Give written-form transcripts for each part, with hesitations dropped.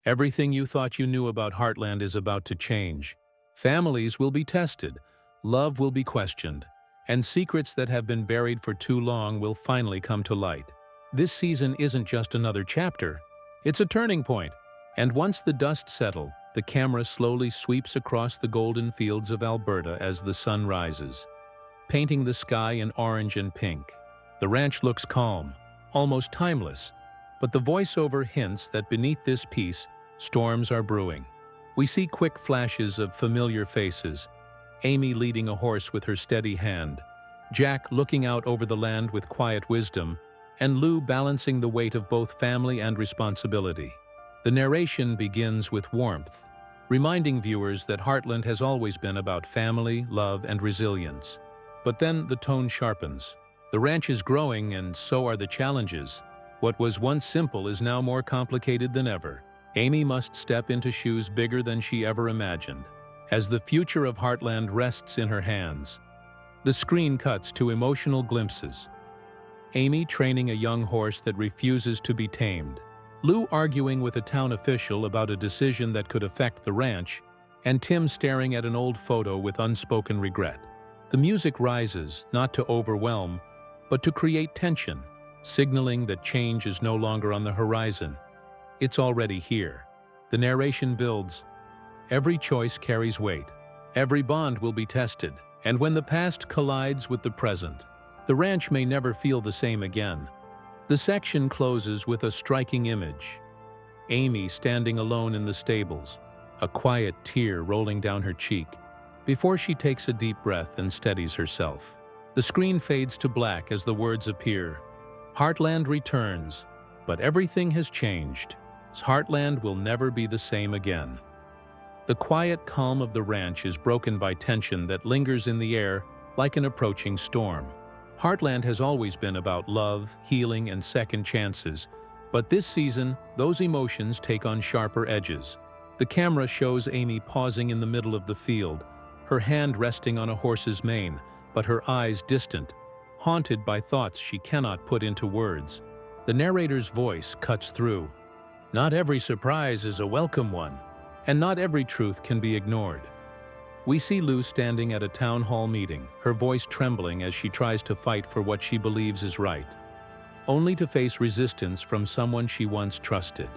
Everything you thought you knew about Heartland is about to change. Families will be tested, love will be questioned, and secrets that have been buried for too long will finally come to light. This season isn't just another chapter, it's a turning point. And once the dust settles, the camera slowly sweeps across the golden fields of Alberta as the sun rises, painting the sky in orange and pink. The ranch looks calm, almost timeless, but the voiceover hints that beneath this peace, storms are brewing. We see quick flashes of familiar faces, Amy leading a horse with her steady hand, Jack looking out over the land with quiet wisdom, and Lou balancing the weight of both family and responsibility. The narration begins with warmth, reminding viewers that Heartland has always been about family, love, and resilience. But then the tone sharpens. The ranch is growing, and so are the challenges. What was once simple is now more complicated than ever. Amy must step into shoes bigger than she ever imagined. As the future of Heartland rests in her hands, the screen cuts to emotional glimpses. Amy training a young horse that refuses to be tamed, Lou arguing with a town official about a decision that could affect the ranch, and Tim staring at an old photo with unspoken regret. The music rises, not to overwhelm, but to create tension, signaling that change is no longer on the horizon. It's already here. The narration builds. Every choice carries weight. Every bond will be tested. And when the past collides with the present, the ranch may never feel the same again. The section closes with a striking image. Amy standing alone in the stables, a quiet tear rolling down her cheek, before she takes a deep breath and steadies herself. The screen fades to black as the words appear. Heartland returns, but everything has changed. Heartland will never be the same again. The quiet calm of the ranch is broken by tension that lingers in the air like an approaching storm. Heartland has always been about love, healing, and second chances, but this season, those emotions take on sharper edges. The camera shows Amy pausing in the middle of the field, her hand resting on a horse's mane, but her eyes distant, haunted by thoughts she cannot put into words. The narrator's voice cuts through. Not every surprise is a welcome one, and not every truth can be ignored. We see Lou standing at a town hall meeting, her voice trembling as she tries to fight for what she believes is right, only to face resistance from someone she once trusted.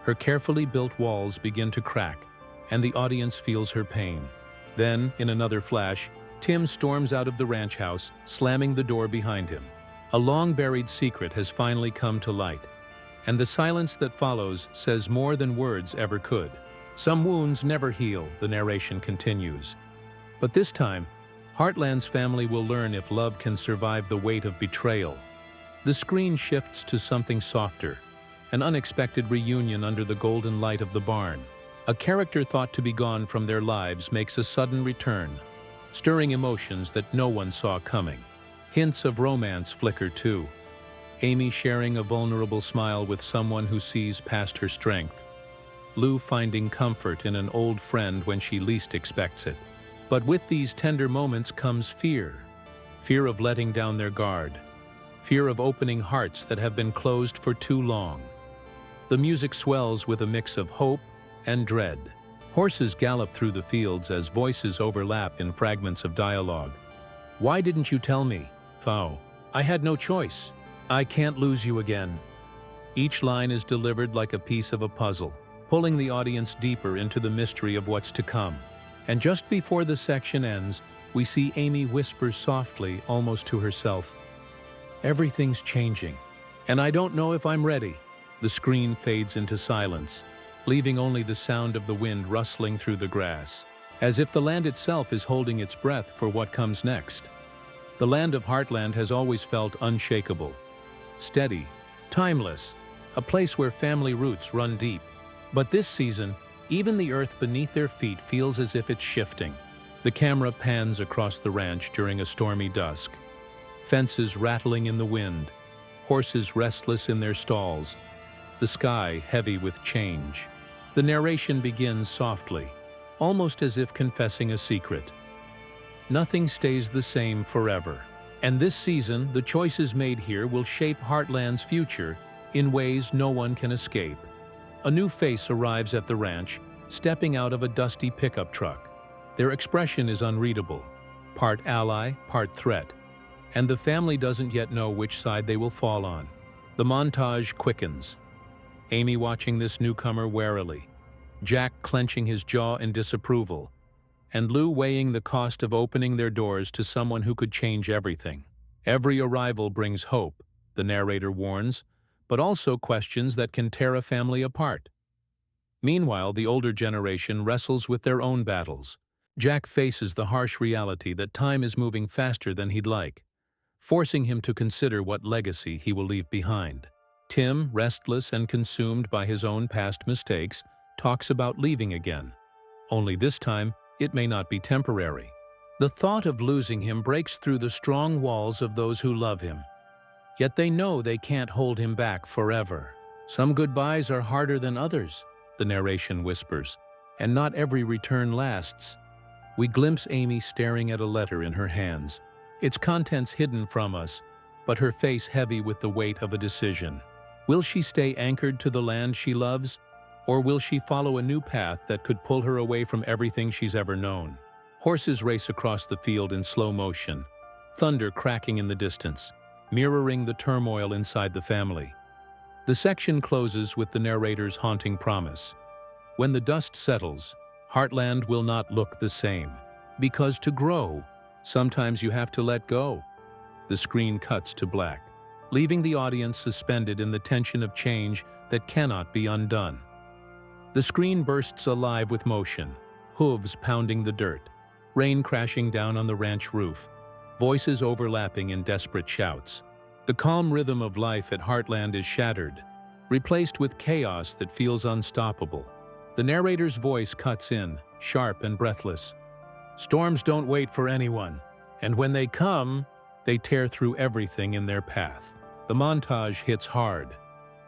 Her carefully built walls begin to crack, and the audience feels her pain. Then, in another flash, Tim storms out of the ranch house, slamming the door behind him. A long-buried secret has finally come to light, and the silence that follows says more than words ever could. Some wounds never heal, the narration continues. But this time, Heartland's family will learn if love can survive the weight of betrayal. The screen shifts to something softer, an unexpected reunion under the golden light of the barn. A character thought to be gone from their lives makes a sudden return, stirring emotions that no one saw coming. Hints of romance flicker too. Amy sharing a vulnerable smile with someone who sees past her strength. Lou finding comfort in an old friend when she least expects it. But with these tender moments comes fear. Fear of letting down their guard. Fear of opening hearts that have been closed for too long. The music swells with a mix of hope and dread. Horses gallop through the fields as voices overlap in fragments of dialogue. Why didn't you tell me? Fow. I had no choice. I can't lose you again. Each line is delivered like a piece of a puzzle, pulling the audience deeper into the mystery of what's to come. And just before the section ends, we see Amy whisper softly, almost to herself, "Everything's changing, and I don't know if I'm ready." The screen fades into silence, leaving only the sound of the wind rustling through the grass, as if the land itself is holding its breath for what comes next. The land of Heartland has always felt unshakable, steady, timeless, a place where family roots run deep. But this season, even the earth beneath their feet feels as if it's shifting. The camera pans across the ranch during a stormy dusk. Fences rattling in the wind, horses restless in their stalls, the sky heavy with change. The narration begins softly, almost as if confessing a secret. Nothing stays the same forever. And this season, the choices made here will shape Heartland's future in ways no one can escape. A new face arrives at the ranch, stepping out of a dusty pickup truck. Their expression is unreadable, part ally, part threat, and the family doesn't yet know which side they will fall on. The montage quickens. Amy watching this newcomer warily, Jack clenching his jaw in disapproval, and Lou weighing the cost of opening their doors to someone who could change everything. Every arrival brings hope, the narrator warns, but also questions that can tear a family apart. Meanwhile, the older generation wrestles with their own battles. Jack faces the harsh reality that time is moving faster than he'd like, forcing him to consider what legacy he will leave behind. Tim, restless and consumed by his own past mistakes, talks about leaving again. Only this time, it may not be temporary. The thought of losing him breaks through the strong walls of those who love him. Yet they know they can't hold him back forever. Some goodbyes are harder than others, the narration whispers, and not every return lasts. We glimpse Amy staring at a letter in her hands, its contents hidden from us, but her face heavy with the weight of a decision. Will she stay anchored to the land she loves, or will she follow a new path that could pull her away from everything she's ever known? Horses race across the field in slow motion, thunder cracking in the distance, mirroring the turmoil inside the family. The section closes with the narrator's haunting promise. When the dust settles, Heartland will not look the same. Because to grow, sometimes you have to let go. The screen cuts to black, leaving the audience suspended in the tension of change that cannot be undone. The screen bursts alive with motion, hooves pounding the dirt, rain crashing down on the ranch roof, voices overlapping in desperate shouts. The calm rhythm of life at Heartland is shattered, replaced with chaos that feels unstoppable. The narrator's voice cuts in, sharp and breathless. Storms don't wait for anyone, and when they come, they tear through everything in their path. The montage hits hard.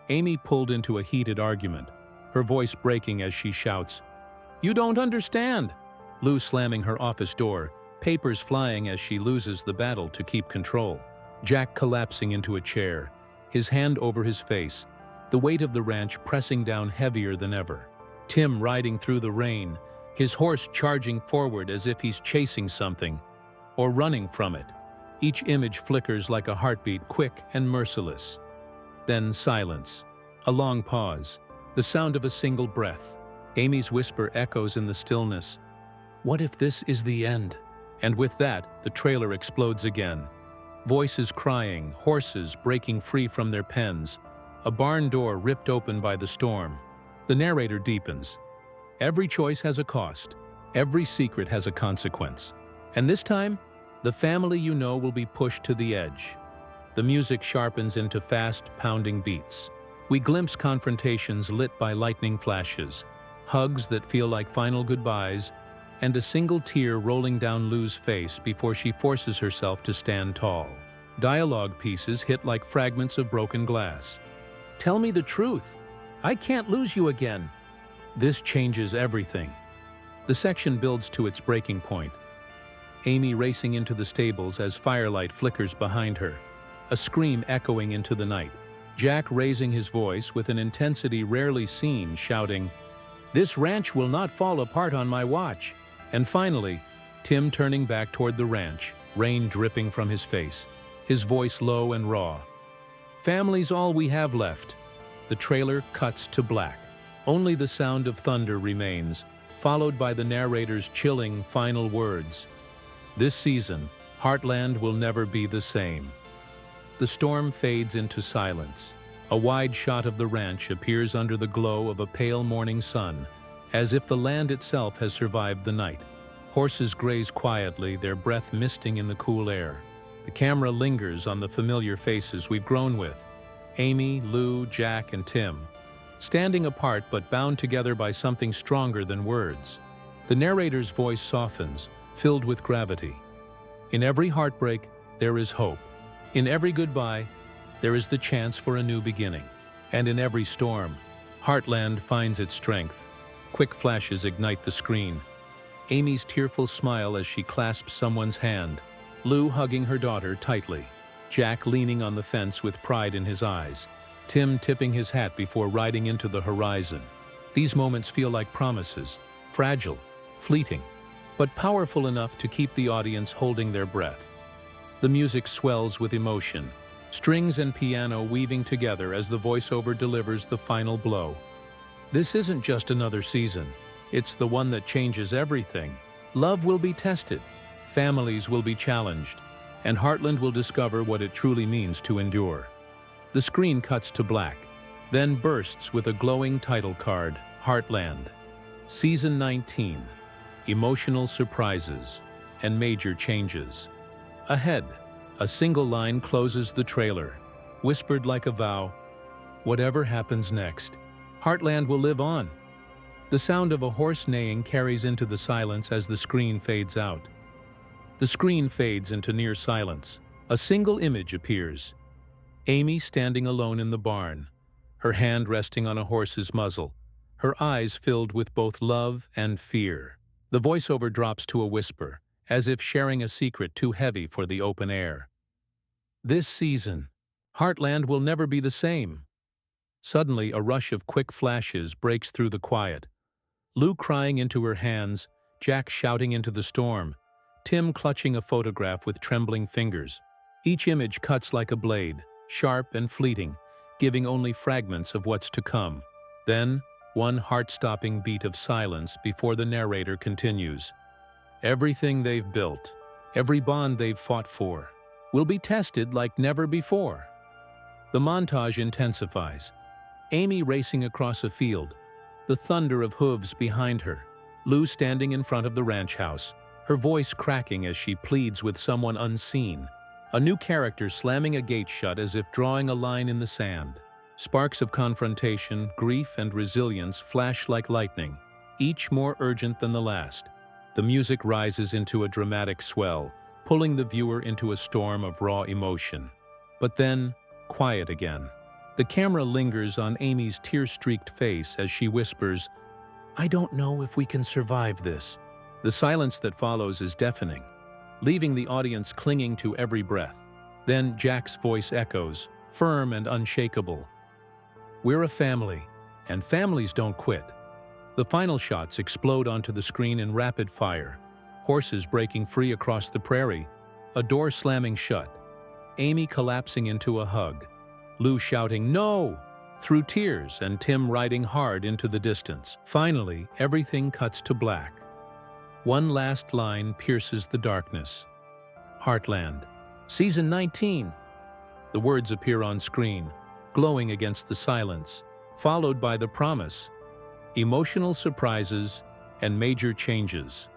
Amy pulled into a heated argument, her voice breaking as she shouts, "You don't understand!" Lou slamming her office door, papers flying as she loses the battle to keep control. Jack collapsing into a chair, his hand over his face, the weight of the ranch pressing down heavier than ever. Tim riding through the rain, his horse charging forward as if he's chasing something, or running from it. Each image flickers like a heartbeat, quick and merciless. Then silence. A long pause. The sound of a single breath. Amy's whisper echoes in the stillness. What if this is the end? And with that, the trailer explodes again. Voices crying, horses breaking free from their pens, a barn door ripped open by the storm. The narrator deepens. Every choice has a cost. Every secret has a consequence. And this time, the family you know will be pushed to the edge. The music sharpens into fast, pounding beats. We glimpse confrontations lit by lightning flashes, hugs that feel like final goodbyes, and a single tear rolling down Lou's face before she forces herself to stand tall. Dialogue pieces hit like fragments of broken glass. Tell me the truth. I can't lose you again. This changes everything. The section builds to its breaking point. Amy racing into the stables as firelight flickers behind her, a scream echoing into the night. Jack raising his voice with an intensity rarely seen, shouting, "This ranch will not fall apart on my watch." And finally, Tim turning back toward the ranch, rain dripping from his face, his voice low and raw. Family's all we have left. The trailer cuts to black. Only the sound of thunder remains, followed by the narrator's chilling final words. This season, Heartland will never be the same. The storm fades into silence. A wide shot of the ranch appears under the glow of a pale morning sun, as if the land itself has survived the night. Horses graze quietly, their breath misting in the cool air. The camera lingers on the familiar faces we've grown with. Amy, Lou, Jack, and Tim. Standing apart but bound together by something stronger than words. The narrator's voice softens, filled with gravity. In every heartbreak, there is hope. In every goodbye, there is the chance for a new beginning. And in every storm, Heartland finds its strength. Quick flashes ignite the screen. Amy's tearful smile as she clasps someone's hand. Lou hugging her daughter tightly. Jack leaning on the fence with pride in his eyes. Tim tipping his hat before riding into the horizon. These moments feel like promises, fragile, fleeting, but powerful enough to keep the audience holding their breath. The music swells with emotion, strings and piano weaving together as the voiceover delivers the final blow. This isn't just another season. It's the one that changes everything. Love will be tested, families will be challenged, and Heartland will discover what it truly means to endure. The screen cuts to black, then bursts with a glowing title card, Heartland. Season 19. Emotional surprises and major changes. Ahead, a single line closes the trailer, whispered like a vow. Whatever happens next, Heartland will live on. The sound of a horse neighing carries into the silence as the screen fades out. The screen fades into near silence. A single image appears. Amy standing alone in the barn, her hand resting on a horse's muzzle, her eyes filled with both love and fear. The voiceover drops to a whisper, as if sharing a secret too heavy for the open air. This season, Heartland will never be the same. Suddenly, a rush of quick flashes breaks through the quiet. Lou crying into her hands, Jack shouting into the storm, Tim clutching a photograph with trembling fingers. Each image cuts like a blade, sharp and fleeting, giving only fragments of what's to come. Then, one heart-stopping beat of silence before the narrator continues. Everything they've built, every bond they've fought for, will be tested like never before. The montage intensifies. Amy racing across a field, the thunder of hooves behind her. Lou standing in front of the ranch house, her voice cracking as she pleads with someone unseen. A new character slamming a gate shut as if drawing a line in the sand. Sparks of confrontation, grief, and resilience flash like lightning, each more urgent than the last. The music rises into a dramatic swell, pulling the viewer into a storm of raw emotion. But then, quiet again. The camera lingers on Amy's tear-streaked face as she whispers, "I don't know if we can survive this." The silence that follows is deafening, leaving the audience clinging to every breath. Then Jack's voice echoes, firm and unshakable. "We're a family, and families don't quit." The final shots explode onto the screen in rapid fire, horses breaking free across the prairie, a door slamming shut, Amy collapsing into a hug, Lou shouting "No!" through tears, and Tim riding hard into the distance. Finally, everything cuts to black. One last line pierces the darkness. Heartland. Season 19. The words appear on screen, glowing against the silence, followed by the promise. Emotional surprises and major changes.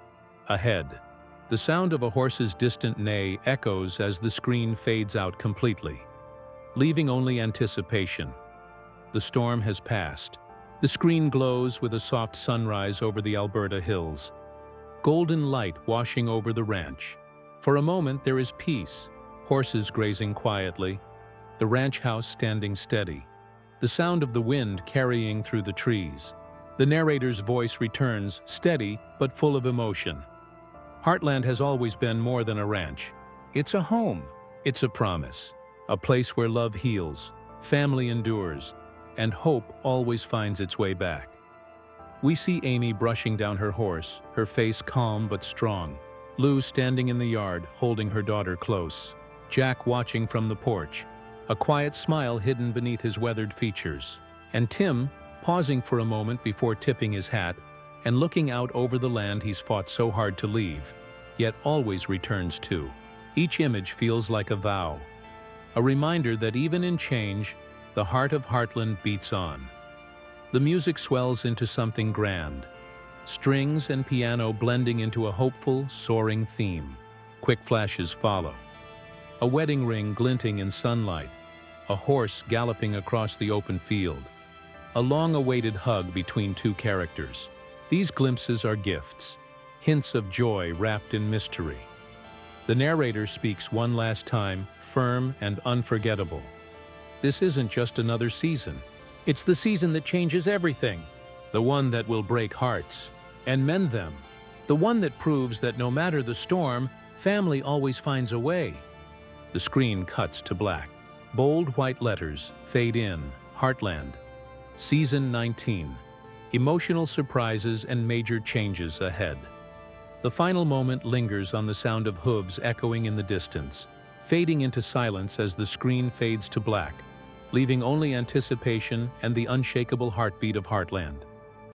Ahead, the sound of a horse's distant neigh echoes as the screen fades out completely, leaving only anticipation. The storm has passed. The screen glows with a soft sunrise over the Alberta hills, golden light washing over the ranch. For a moment there is peace, horses grazing quietly, the ranch house standing steady, the sound of the wind carrying through the trees. The narrator's voice returns, steady but full of emotion. Heartland has always been more than a ranch. It's a home. It's a promise. A place where love heals, family endures, and hope always finds its way back. We see Amy brushing down her horse, her face calm but strong. Lou standing in the yard, holding her daughter close. Jack watching from the porch, a quiet smile hidden beneath his weathered features. And Tim, pausing for a moment before tipping his hat and looking out over the land he's fought so hard to leave, yet always returns to. Each image feels like a vow, a reminder that even in change, the heart of Heartland beats on. The music swells into something grand, strings and piano blending into a hopeful, soaring theme. Quick flashes follow. A wedding ring glinting in sunlight, a horse galloping across the open field, a long-awaited hug between two characters. These glimpses are gifts, hints of joy wrapped in mystery. The narrator speaks one last time, firm and unforgettable. This isn't just another season. It's the season that changes everything. The one that will break hearts and mend them. The one that proves that no matter the storm, family always finds a way. The screen cuts to black. Bold white letters fade in, Heartland. Season 19. Emotional surprises and major changes ahead. The final moment lingers on the sound of hooves echoing in the distance, fading into silence as the screen fades to black, leaving only anticipation and the unshakable heartbeat of Heartland.